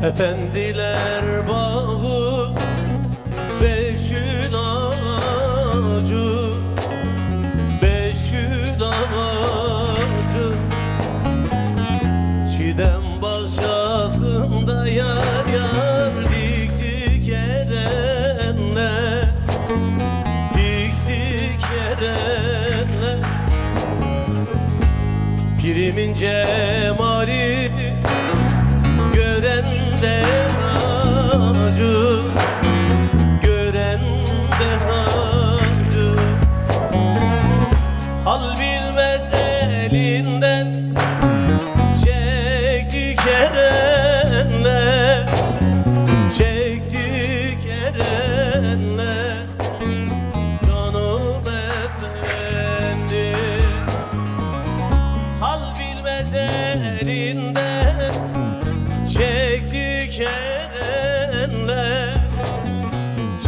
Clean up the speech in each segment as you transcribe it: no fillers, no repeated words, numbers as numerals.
Efendiler bağı, beş gül ağacı, beş gül ağacı, çiğdem bahçesinde yar yar diktik erenler, diktik erenler. Pirimin cemali gören de hacı, gören de hacı. Hal bilmez elinden çektik erenler, çektik erenler. Canım efendi, hal bilmez elinden çektik erenler,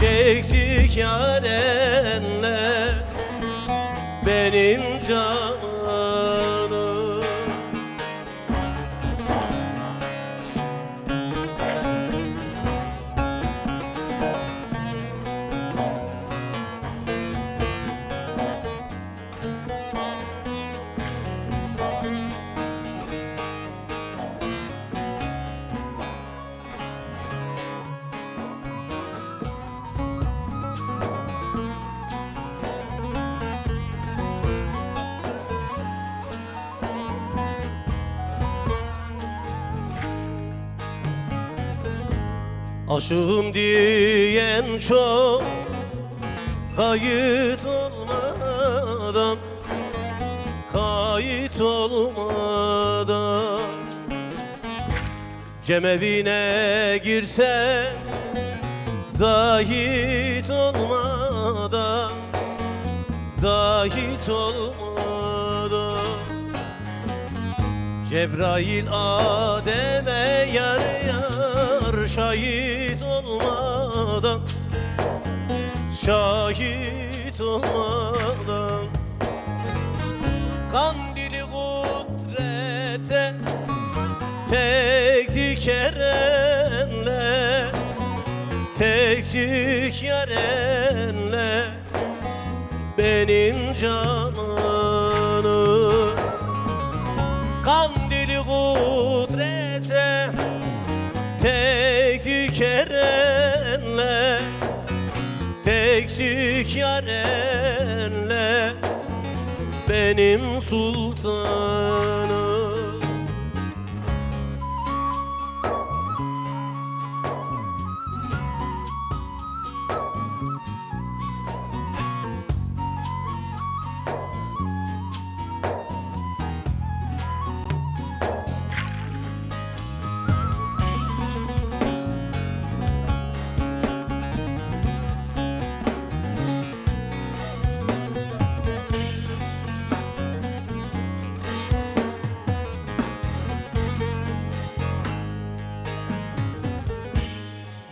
çektik yarenler. Benim canım aşığım diyen çok, kayıt olmadan, kayıt olmadan. Cemevine girse zahit olmadan, zahit olmadan. Cebrail Adem'e yar yar şahit olmadan, şahit olmadan. Kandili kudrete tektik erenler, tektik yarenler. Benim cananım kandili kudrete tektik erenler, tektik yarenler. Benim sultanım.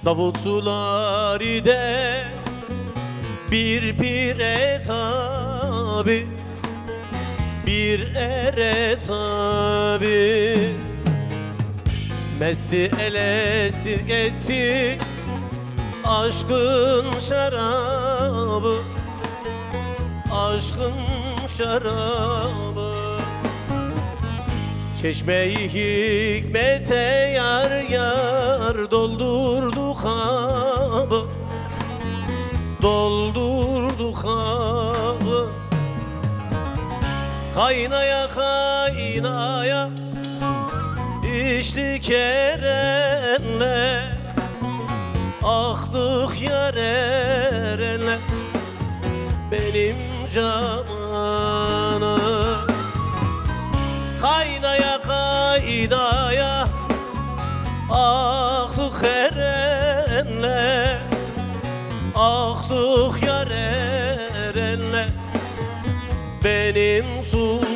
Davutlar ide bir pire tabi, bir ere tabi. Mesti elestir etti aşkın şarabı, aşkın şarabı. Çeşme-i hikmete yar yar doldurdu kabı, doldurdu kabı. Kaynaya kaynaya içtik erenler, aktık yar erenler. Benim cananım kaynaya Kaydaya kaydaya Aksuk erenle Aksuk yar erenle Benim su